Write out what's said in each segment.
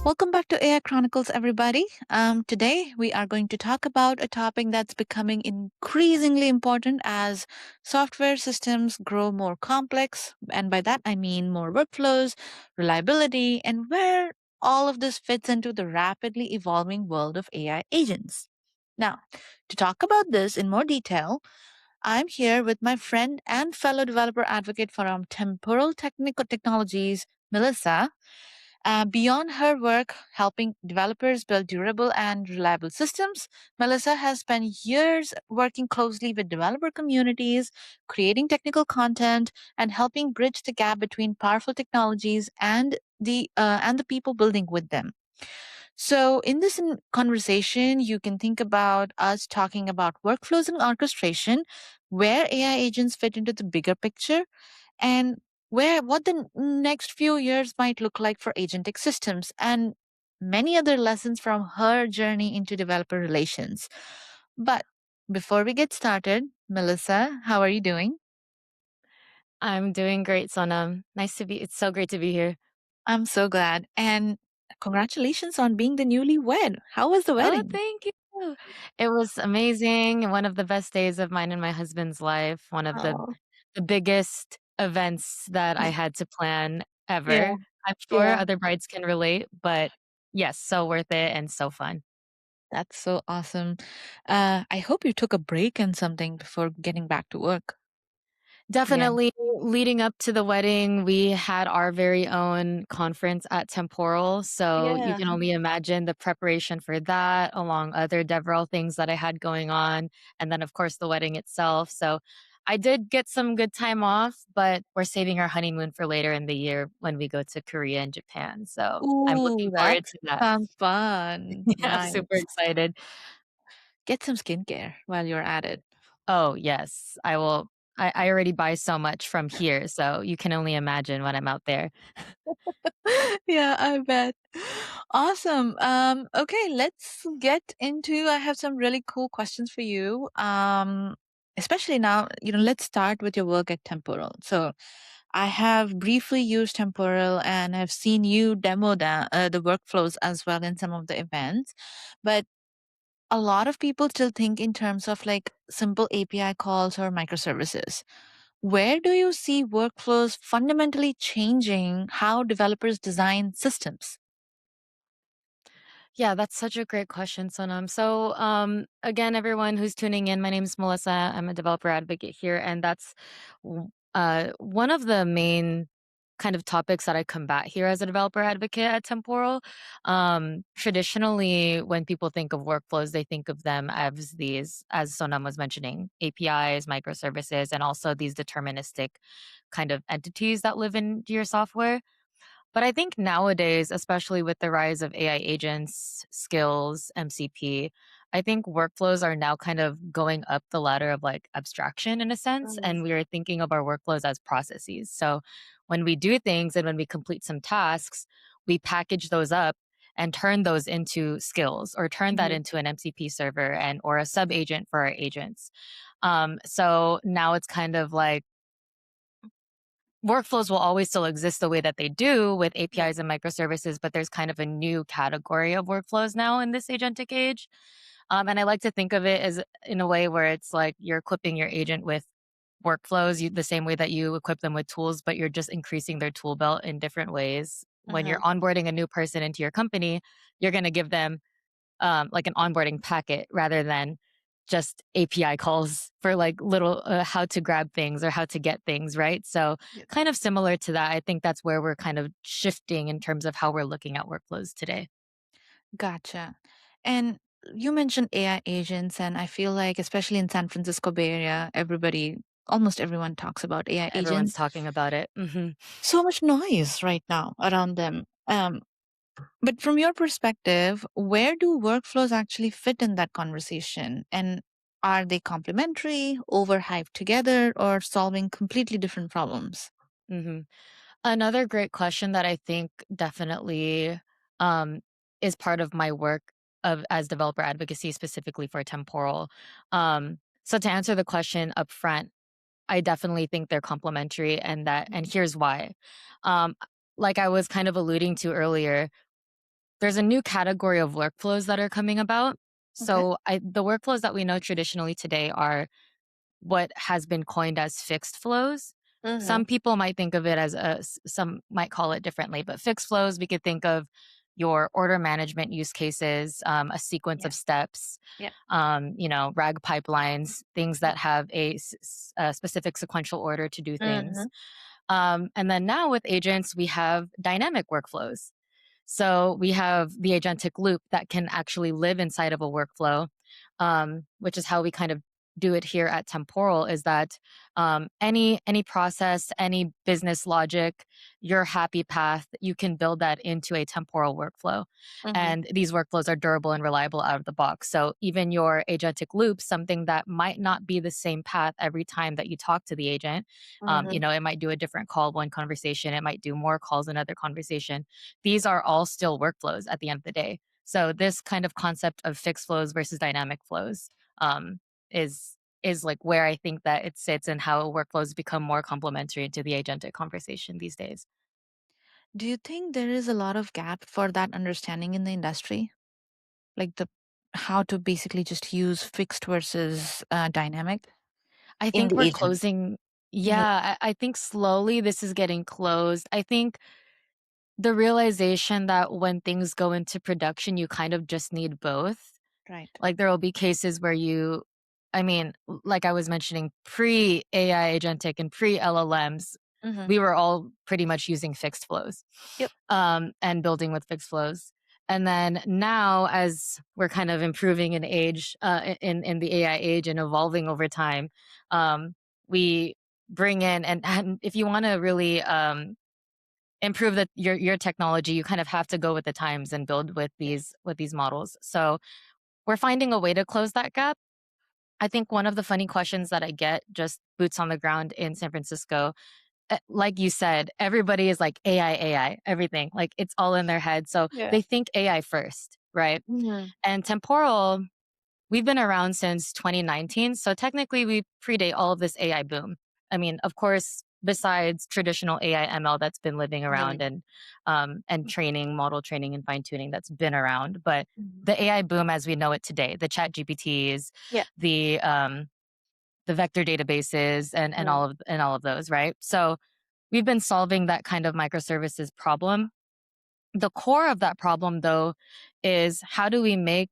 Welcome back to AI Chronicles, everybody. Today, we are going to talk about a topic that's becoming increasingly important as software systems grow more complex. And by that, I mean more workflows, reliability, and where all of this fits into the rapidly evolving world of AI agents. Now, to talk about this in more detail, I'm here with my friend and fellow developer advocate from Temporal Technical Technologies, Melissa. Beyond her work helping developers build durable and reliable systems, Melissa has spent years working closely with developer communities, creating technical content, and helping bridge the gap between powerful technologies and the people building with them. So, in this conversation, you can think about us talking about workflows and orchestration, where AI agents fit into the bigger picture, and where what the next few years might look like for agentic systems, and many other lessons from her journey into developer relations. But before we get started, Melissa, how are you doing? I'm doing great, Sonam. It's so great to be here. I'm so glad. And congratulations on being the newlywed. How was the Oh, wedding? thank you. It was amazing. One of the best days of mine and my husband's life. One of the Oh, the biggest events that I had to plan yeah, ever. I'm sure yeah. other brides can relate, but yes, so worth it and so fun. That's so awesome. I hope you took a break and something before getting back to work. Yeah. Definitely leading up to the wedding, we had our very own conference at Temporal, so you Yeah. can only imagine the preparation for that, along other DevRel things that I had going on, and then, of course, the wedding itself, so I did get some good time off, but we're saving our honeymoon for later in the year when we go to Korea and Japan, so I'm Ooh, looking that forward to that. sounds fun. Yeah, super Nice. excited. Get some skincare while you're at it. Oh, yes, I will. I already buy so much from here, so you can only imagine when I'm out there. Yeah, I bet. Awesome. Okay, let's get into I have some really cool questions for you. Especially now, let's start with your work at Temporal. So I have briefly used Temporal and I've seen you demo the workflows as well in some of the events. But a lot of people still think in terms of like simple API calls or microservices. Where do you see workflows fundamentally changing how developers design systems? Yeah, that's such a great question, Sonam. So, again, everyone who's tuning in, my name is Melissa. I'm a developer advocate here, and that's one of the main kind of topics that I combat here as a developer advocate at Temporal. Traditionally, when people think of workflows, they think of them as these, as Sonam was mentioning, APIs, microservices, and also these deterministic kind of entities that live in your software. But I think nowadays, especially with the rise of AI agents, skills, MCP, I think workflows are now kind of going up the ladder of like abstraction in a sense. Mm. And we are thinking of our workflows as processes. So when we do things and when we complete some tasks, we package those up and turn those into skills or turn that Mhm. into an MCP server and or a sub agent for our agents. So now it's kind of like workflows will always still exist the way that they do with Yeah. APIs and microservices, but there's kind of a new category of workflows now in this agentic age. And I like to think of it as in a way where it's like you're equipping your agent with workflows the same way that you equip them with tools, but you're just increasing their tool belt in different ways. When you're Uh-huh. onboarding a new person into your company, you're going to give them like an onboarding packet rather than just API calls for like little how to grab things or how to get things, right? So, Yeah. kind of similar to that. I think that's where we're kind of shifting in terms of how we're looking at workflows today. Gotcha. And you mentioned AI agents, and I feel like, especially in San Francisco Bay Area, almost everyone talks about AI Everyone's agents. talking about it. So much noise right now around them. But from your perspective, where do workflows actually fit in that conversation? And are they complementary, overhyped together, or solving completely different problems? hmm Another great question that I think definitely um, is part of my work of as developer advocacy specifically for temporal. So to answer the question up front, I definitely think they're complementary and here's why. Um, like I was kind of alluding to earlier, there's a new category of workflows that are coming about. Okay. So the workflows that we know traditionally today are what has been coined as fixed flows. Mm-hmm. Some people might think of it as some might call it differently, but fixed flows, we could think of your order management use cases, a sequence Yeah. of steps, Yeah. RAG pipelines, things Yeah. that have a specific sequential order to do Mm-hmm. things. And then now with agents, we have dynamic workflows. So we have the agentic loop that can actually live inside of a workflow, which is how we kind of do it here at Temporal. Is that any process, any business logic, your happy path, you can build that into a Temporal workflow, Mm-hmm. and these workflows are durable and reliable out of the box. So even your agentic loop, something that might not be the same path every time that you talk to the agent, Mm-hmm. it might do a different call one conversation, it might do more calls another conversation. These are all still workflows at the end of the day. So this kind of concept of fixed flows versus dynamic flows um, is is like where I think that it sits and how workflows become more complementary to the agentic conversation these days. Do you think there is a lot of gap for that understanding in the industry? Like the how to basically just use fixed versus dynamic I in think the we're agent. closing. In the Yeah, I think slowly this is getting closed. I think the realization that when things go into production, you kind of just need both. right. Like, there will be cases where I mean, like I was mentioning, pre-AI agentic and pre-LLMs, Mm-hmm. we were all pretty much using fixed flows, Yep. and building with fixed flows. And then now, as we're kind of improving in age, in the AI age and evolving over time, we bring in and if you want to really improve your technology, you kind of have to go with the times and build Yeah. with these models. So we're finding a way to close that gap. I think one of the funny questions that I get, just boots on the ground in San Francisco, like you said, everybody is like AI, everything. Like it's all in their head. So Yeah. they think AI first, right? Mm-hmm. And Temporal, we've been around since 2019. So technically, we predate all of this AI boom. I mean, of course, besides traditional AI ML that's been living around, Really. and training, model training and fine tuning that's been around, but Mhm. the AI boom as we know it today, the Chat GPTs, Yeah. the um, the vector databases, Mm. and all of those, right? So we've been solving that kind of microservices problem. The core of that problem, though, is how do we make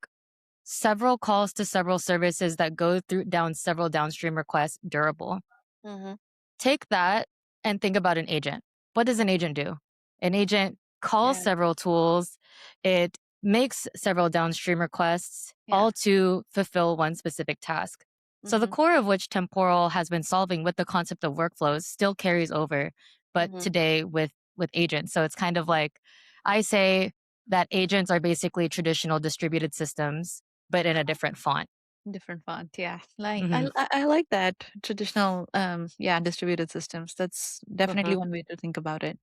several calls to several services that go through down several downstream requests durable? Mhm. Take that and think about an agent. What does an agent do? An agent calls Yeah. several tools, it makes several downstream requests, Yeah. all to fulfill one specific task. So the Mhm. core of which Temporal has been solving with the concept of workflows still carries over, but Mhm. today with agents. So it's kind of like I say that agents are basically traditional distributed systems, but in a different font. Different font. Yeah. Like Hmm. I like that traditional yeah, distributed systems. That's definitely Hmm. one way to think about it.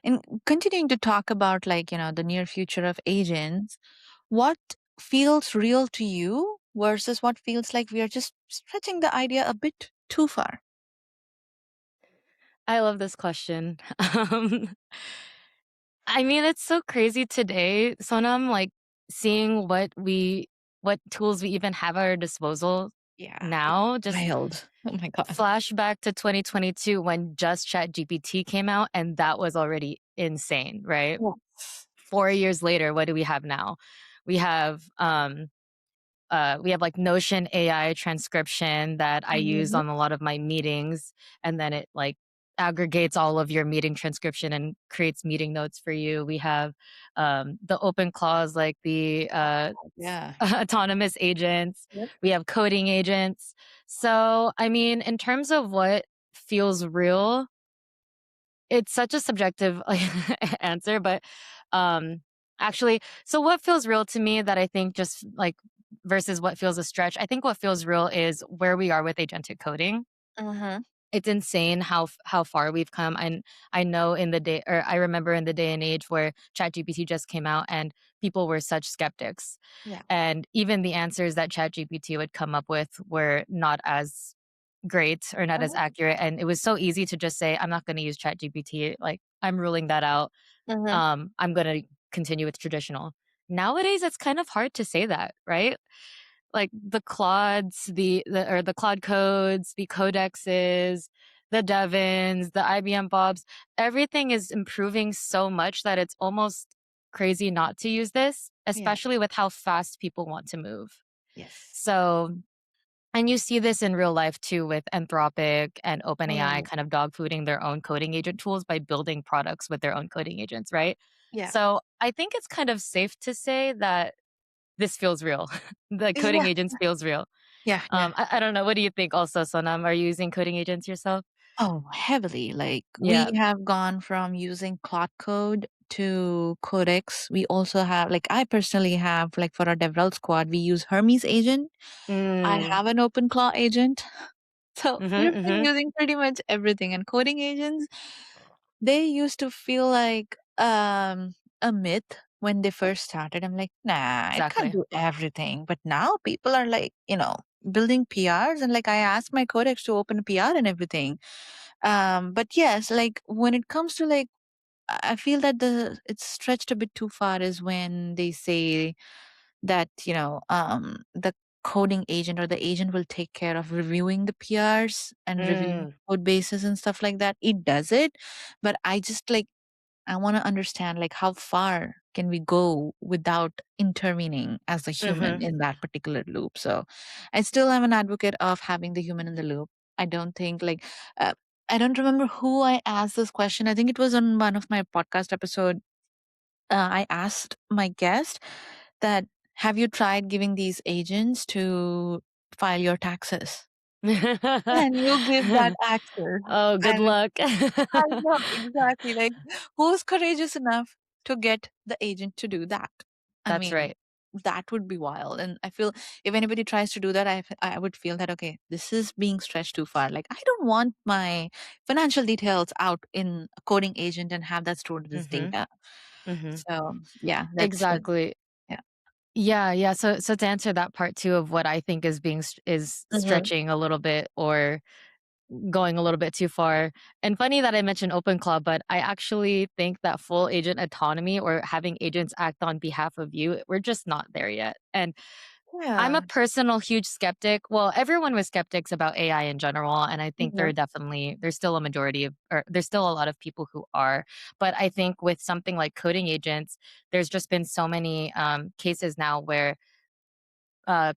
And continuing to talk about like, the near future of agents, what feels real to you versus what feels like we are just stretching the idea a bit too far? I love this question. I mean, it's so crazy today, Sonam, like seeing what tools we even have at our disposal Yeah, it's now. Just wild. Oh my god. flashback to 2022 when just ChatGPT came out, and that was already insane, right? Yeah. 4 years later, what do we have now? We have we have like Notion AI transcription that I use Mhm. on a lot of my meetings, and then it like aggregates all of your meeting transcription and creates meeting notes for you. We have the open clause, like the Yeah. autonomous agents. Yep. We have coding agents. So, I mean, in terms of what feels real, it's such a subjective like answer, but um actually, so what feels real to me that I think just like versus what feels a stretch, I think what feels real is where we are with agentic coding. Mhm. It's insane how far we've come. And I know in the day, or I remember in the day and age where ChatGPT just came out and people were such skeptics. Yeah. And even the answers that ChatGPT would come up with were not as great or not as Mhm. accurate. And it was so easy to just say, I'm not going to use ChatGPT. Like, I'm ruling that out. Mhm. I'm going to continue with traditional. Nowadays, it's kind of hard to say that, right? Like the Claudes, the Claude codes, the codexes, the Devons, the IBM Bobs, everything is improving so much that it's almost crazy not to use this, Yeah. especially with how fast people want to move. Yes. So, and you see this in real life too with Anthropic and OpenAI Mm. kind of dogfooding their own coding agent tools by building products with their own coding agents, right? Yeah. So I think it's kind of safe to say that this feels real. The coding Yeah. agents feels real. Yeah. Yeah. I don't know. What do you think also, Sonam? Are you using coding agents yourself? Oh, heavily. Like we Yeah. have gone from using Cloud Code to Codex. We also have, like, I personally have, like, for our DevRel squad, we use Hermes agent. I Mm. have an OpenClaw agent. So Mhm, we've been mhm. using pretty much everything. And coding agents, they used to feel like a myth when they first started. I'm like, nah, it can't Exactly. do everything. But now people are like, building PRs, and like I asked my codex to open a PR and everything. But yes, like when it comes to like I feel that the it's stretched a bit too far is when they say that, the coding agent or the agent will take care of reviewing the PRs and reviewing Mm. code bases and stuff like that. It does it, but I just like I want to understand like how far can we go without intervening as a human Mhm. in that particular loop. So I still am an advocate of having the human in the loop. I don't think like uh, I don't remember who I asked this question. I think it was on one of my podcast episode. I asked my guest that, have you tried giving these agents to file your taxes? And you give that access. Oh, good And luck. I know, exactly. Like, who's courageous enough to get the agent to do that? I That's mean, right. that would be wild. And I feel if anybody tries to do that, I would feel that, okay, this is being stretched too far. Like, I don't want my financial details out in a coding agent and have that stored as Mhm, data. mhm. So, yeah, Exactly. yeah. Yeah, yeah. So to answer that part too of what I think is is Mhm. stretching a little bit or going a little bit too far. And funny that I mentioned OpenClaw, but I actually think that full agent autonomy or having agents act on behalf of you, we're just not there yet. And I'm a Yeah. personal huge skeptic. Well, everyone was skeptics about AI in general, and I think Mhm. there's still a majority of, or there's still a lot of people who are. But I think with something like coding agents, there's just been so many cases now where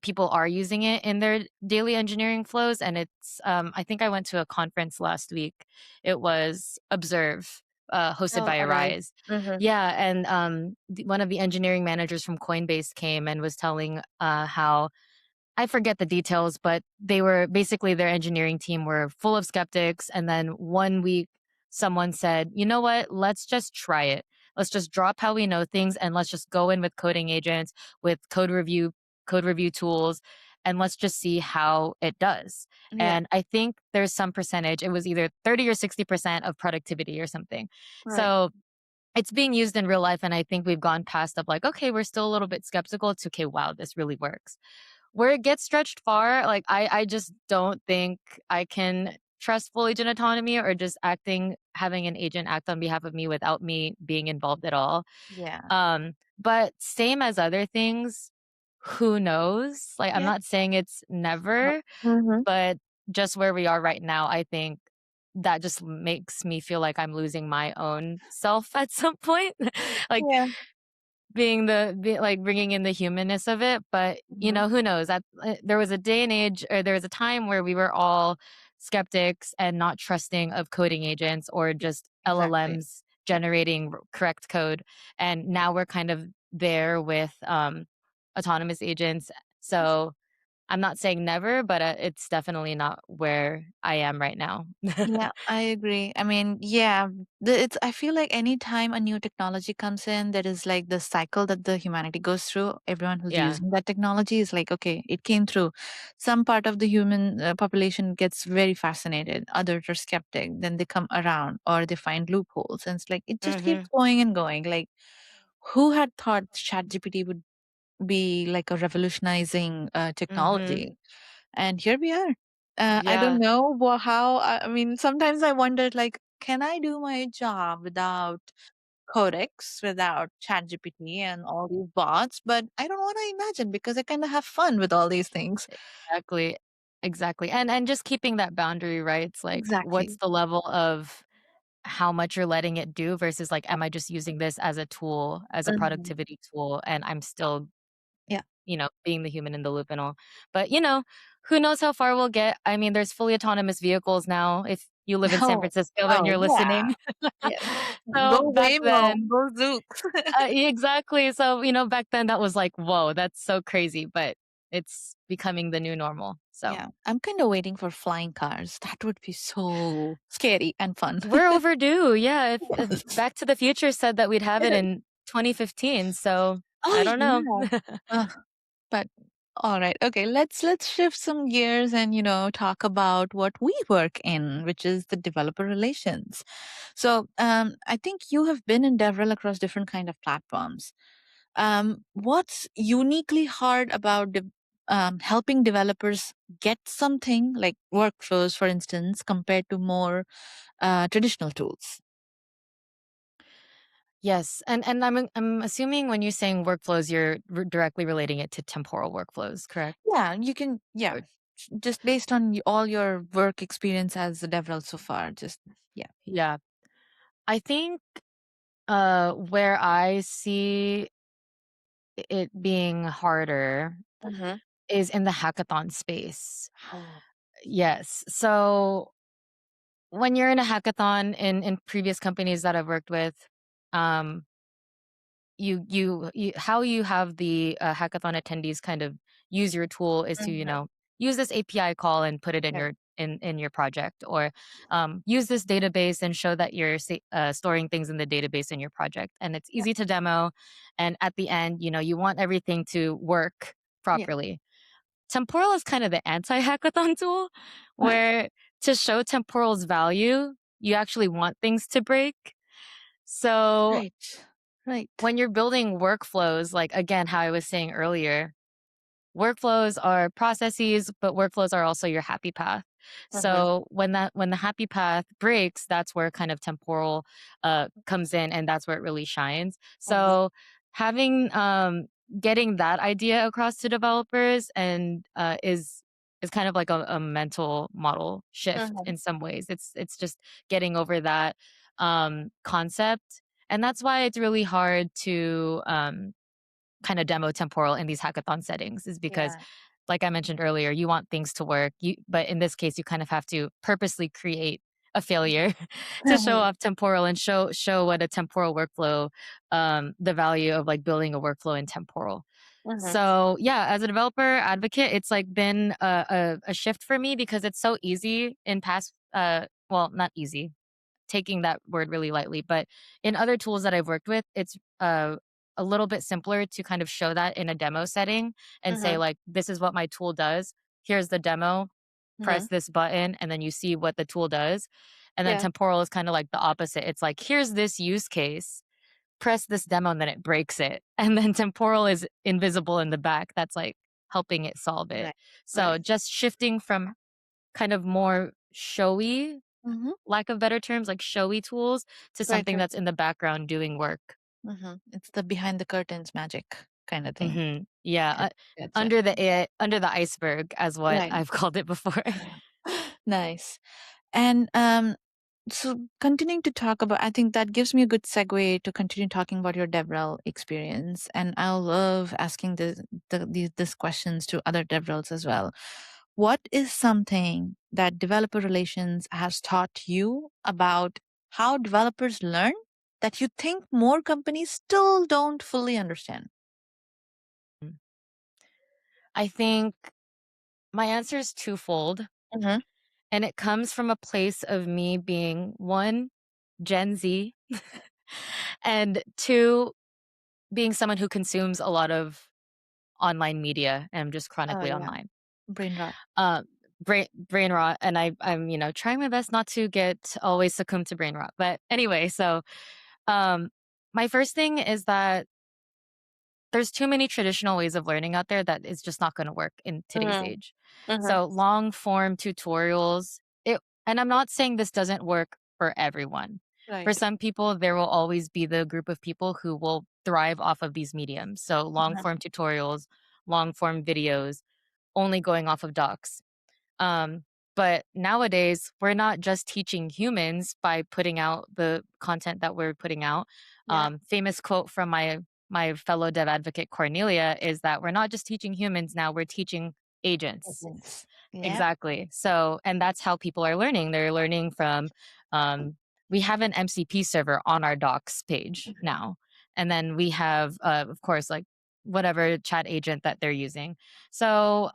people are using it in their daily engineering flows. And I think I went to a conference last week. It was Observe, hosted Oh, by alright. Arise. Mhm. Yeah. And one of the engineering managers from Coinbase came and was telling how I forget the details, but they were basically their engineering team were full of skeptics. And then one week, someone said, you know what? Let's just try it. Let's just drop how we know things and let's just go in with coding agents, with code review tools, and let's just see how it does. Yeah, And I think there's some percentage, it was either 30 or 60% of productivity or something. right. So it's being used in real life. And I think we've gone past of like, okay, we're still a little bit skeptical to, okay, wow, this really works. Where it gets stretched far, like I just don't think I can trust full agent autonomy or just having an agent act on behalf of me without me being involved at all. Yeah. But same as other things, who knows? Like I'm Yeah. not saying it's never, Mhm. but just where we are right now, I think that just makes me feel like I'm losing my own self at some point. Like Yeah. like bringing in the humanness of it, but, Mhm. who knows? That there was a day and age or there was a time where we were all skeptics and not trusting of coding agents or just Exactly. LLMs Yeah. generating correct code, and now we're kind of there with, autonomous agents. So, I'm not saying never, but, it's definitely not where I am right now. Yeah, I agree. I mean, yeah, it's I feel like anytime a new technology comes in, there is like the cycle that the humanity goes through. Everyone who's Yeah. using that technology is like, okay, it came through. Some part of the human population gets very fascinated, others are skeptic, then they come around or they find loopholes. And it's like it just keeps Mhm. going and going. Like who had thought ChatGPT would be like a revolutionizing Mhm. technology? And here we are. I don't Yeah. know how. I mean, sometimes I wondered, like, can I do my job without codecs without ChatGPT and all these bots, but I don't want to imagine because I kind of have fun with all these things. Exactly. Exactly. And just keeping that boundary, right? It's like, what's Exactly. the level of how much you're letting it do versus like, am I just using this as a tool, as a Mhm. productivity tool, and I'm still, Yeah. being the human in the loop and all. But, who knows how far we'll get. I mean, there's fully autonomous vehicles now if you live in San Oh, Francisco and oh you're yeah. listening. Yes. So Go back Waymo, then, go Zooks. exactly. So, back then that was like, whoa, that's so crazy, but it's becoming the new normal. So Yeah, I'm kind of waiting for flying cars. That would be so scary and fun. we're overdue. Yeah. If Back to the Future said that we'd have it in 2015. So Oh I don't know. yeah. But all right, okay. Let's shift some gears and talk about what we work in, which is the developer relations. So I think you have been in DevRel across different kind of platforms. What's uniquely hard about helping developers get something like workflows, for instance, compared to more traditional tools? Yes, and I'm assuming when you're saying workflows, you're directly relating it to temporal workflows, correct? Yeah, you can. Yeah, Good. just based on all your work experience as a DevRel so far. Just yeah. Yeah, I think where I see it being harder Mhm. is in the hackathon space. Oh. Yes, so when you're in a hackathon in previous companies that I've worked with, um, you how you have the hackathon attendees kind of use your tool is to Mhm. use this API call and put it in Right. your project, or use this database and show that you're storing things in the database in your project, and it's Yeah. easy to demo, and at the end you want everything to work Yeah. properly. Temporal is kind of the anti-hackathon tool, where to show Temporal's value you actually want things to break. So Right. Right. when you're building workflows, like again, how I was saying earlier, workflows are processes, but workflows are also your happy path. Mhm. So when the happy path breaks, that's where kind of temporal comes in, and that's where it really shines. Mhm. So having getting that idea across to developers and is kind of like a mental model shift Mhm. in some ways. It's just getting over that concept, and that's why it's really hard to kind of demo temporal in these hackathon settings, is because Yeah. like I mentioned earlier, you want things to work. But in this case, you kind of have to purposely create a failure to show Mhm. off temporal and show what a temporal workflow, the value of like building a workflow in temporal. Mhm. So yeah, as a developer advocate, it's like been a shift for me because it's so easy in past. Well, not easy, taking that word really lightly, but in other tools that I've worked with, it's a little bit simpler to kind of show that in a demo setting and say, Mhm. like, this is what my tool does. Here's the demo, press Mhm. this button, and then you see what the tool does. And then Yeah. temporal is kind of like the opposite. It's like, here's this use case, press this demo, and then it breaks it. And then temporal is invisible in the back. That's like helping it solve it. Right. So Right. just shifting from kind of more showy, Mhm. lack of better terms, like showy tools, to Right. something Right. that's in the background doing work. It's the behind the curtains magic kind of thing. Yeah, Gotcha. under the iceberg, as what Right. I've called it before. Nice. And so continuing to talk about, I think that gives me a good segue to continue talking about your DevRel experience. And I love asking these questions to other DevRels as well. What is something that developer relations has taught you about how developers learn that you think more companies still don't fully understand? I think my answer is twofold, Hmm. and it comes from a place of me being one, Gen Z, and two, being someone who consumes a lot of online media and I'm just Oh chronically yeah, online. brain rot. Uh, brain rot, and I'm trying my best not to get always succumb to brain rot. But anyway, so um, my first thing is that there's too many traditional ways of learning out there that is just not going to work in today's Hmm. age. Hmm. So long form tutorials, and I'm not saying this doesn't work for everyone. For Right. some people, there will always be the group of people who will thrive off of these mediums. So long Uh-huh. form tutorials, long form videos, only going off of docs. Um, but nowadays, we're not just teaching humans by putting out the content that we're putting out. Yeah. Famous quote from my fellow dev advocate Cornelia is that we're not just teaching humans now; we're teaching agents. Agents. Yeah. Exactly. So, and that's how people are learning. They're learning from. Um, we have an MCP server on our docs page now, and then we have, of course, like whatever chat agent that they're using. So,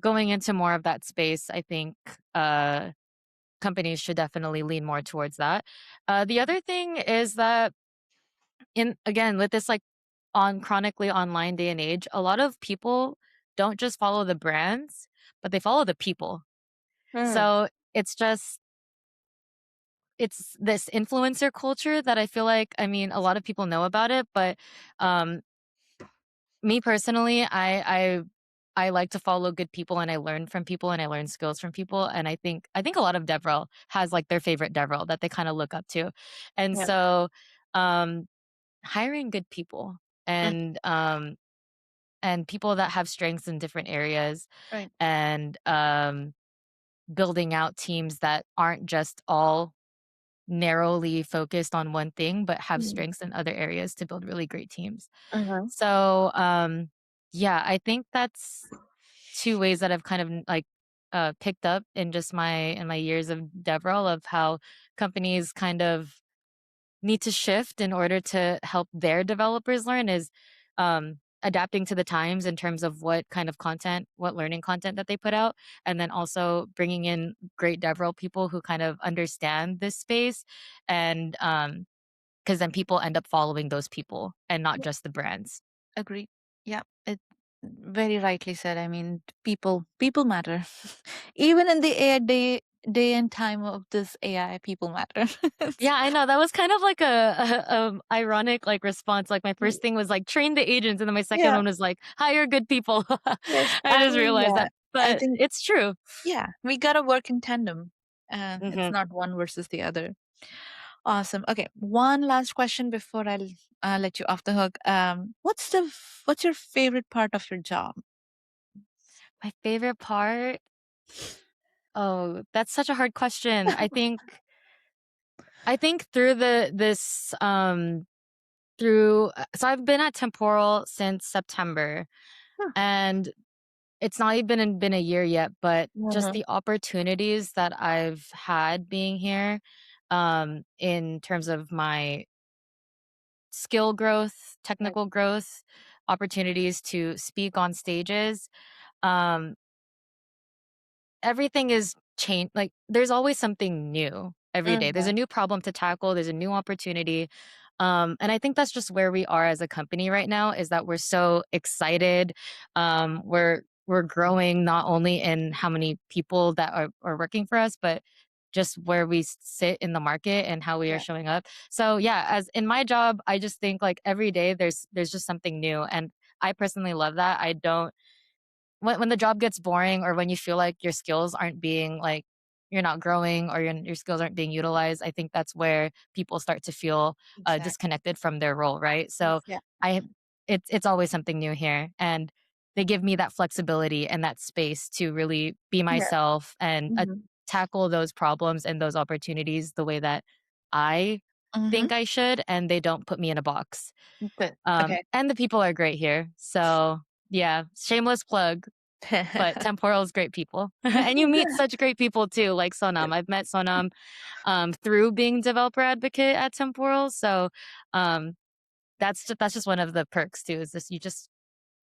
going into more of that space, I think companies should definitely lean more towards that. The other thing is that, in again, with this like on chronically online day and age, a lot of people don't just follow the brands, but they follow the people. Mm. So it's this influencer culture that I feel like, I mean, a lot of people know about it, but um, me personally, I like to follow good people and I learn from people and I learn skills from people. And I think a lot of DevRel has like their favorite DevRel that they kind of look up to. And Yeah. so um hiring good people Mm. and people that have strengths in different areas Right. and building out teams that aren't just all narrowly focused on one thing but have Mm. strengths in other areas to build really great teams. Uh-huh. So, yeah, I think that's 2 ways that I've kind of, like, picked up in my years of DevRel of how companies kind of need to shift in order to help their developers learn is, adapting to the times in terms of what learning content that they put out, and then also bringing in great DevRel people who kind of understand this space and, 'cause then people end up following those people and not Yeah. just the brands. Agree. Yeah. It very rightly said. I mean, people matter. Even in the AI day and time of this AI, people matter. It's- Yeah, I know, that was kind of like a ironic, like, response, like, my first thing was, like, "Train the agents," and then my second yeah. one was, like, "Hire good people." Yes. I I just mean, realized yeah. that, I but think it's true. yeah, we gotta work in tandem. It's Mhm. not one versus the other. Awesome. Okay, one last question before I'll let you off the hook. What's your favorite part of your job? My favorite part? Oh, that's such a hard question. I think through so I've been at Temporal since September, Huh. and it's not even been a year yet, but just Mhm. the opportunities that I've had being here, in terms of my skill growth, Right. technical growth, opportunities to speak on stages, um, everything is change like, there's always something new every day. There's Mhm. a new problem to tackle, there's a new opportunity, and I think that's just where we are as a company right now, is that we're so excited. We're growing not only in how many people that are working for us, but just where we sit in the market and how we are Yeah. showing up. So, yeah, as in my job, I just think, like, every day there's just something new, and I personally love that. I don't when the job gets boring or when you feel like your skills aren't being like you're not growing or your skills aren't being utilized, I think that's where people start to feel Exactly. disconnected from their role, right? So Yeah. I it's always something new here, and they give me that flexibility and that space to really be Yeah. myself and Mhm. tackle those problems and those opportunities the way that I Mhm. think I should, and they don't put me in a box. Good. Okay. And the people are great here. So, yeah, shameless plug, but Temporal is great people. And you meet such great people too, like Sonam. I've met Sonam through being developer advocate at Temporal. So, um, that's just one of the perks too, is this you just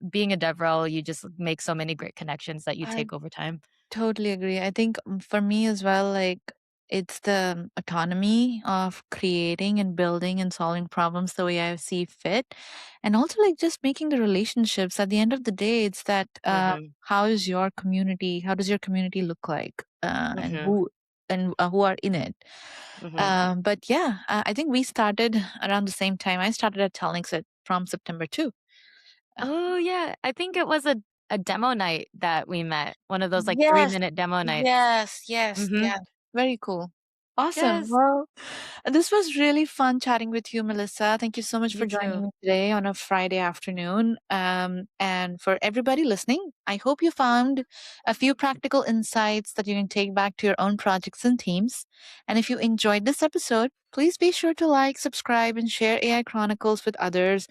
being a DevRel, you just make so many great connections that you I take over time. totally agree. I think for me as well, like it's the autonomy of creating and building and solving problems the way I see fit. And also like just making the relationships. At the end of the day, it's that Mhm. how does your community look like? And Mhm. who are in it. Mhm. But yeah, I think we started around the same time. I started at Telnix from September too. Uh, Oh, yeah. I think it was a demo night that we met. One of those like yes, 3-minute demo nights. yes, yes, Mhm. yeah. Very cool. Awesome. Yes, Well, this was really fun chatting with you, Melissa. Thank you so much you for joining too. me today on a Friday afternoon. And for everybody listening, I hope you found a few practical insights that you can take back to your own projects and teams. And if you enjoyed this episode, please be sure to like, subscribe, and share AI Chronicles with others.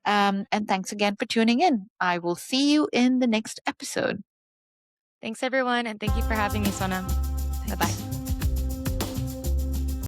And thanks again for tuning in. I will see you in the next episode. Thanks, everyone, and thank you for having me, Sonam. Bye Thanks. bye.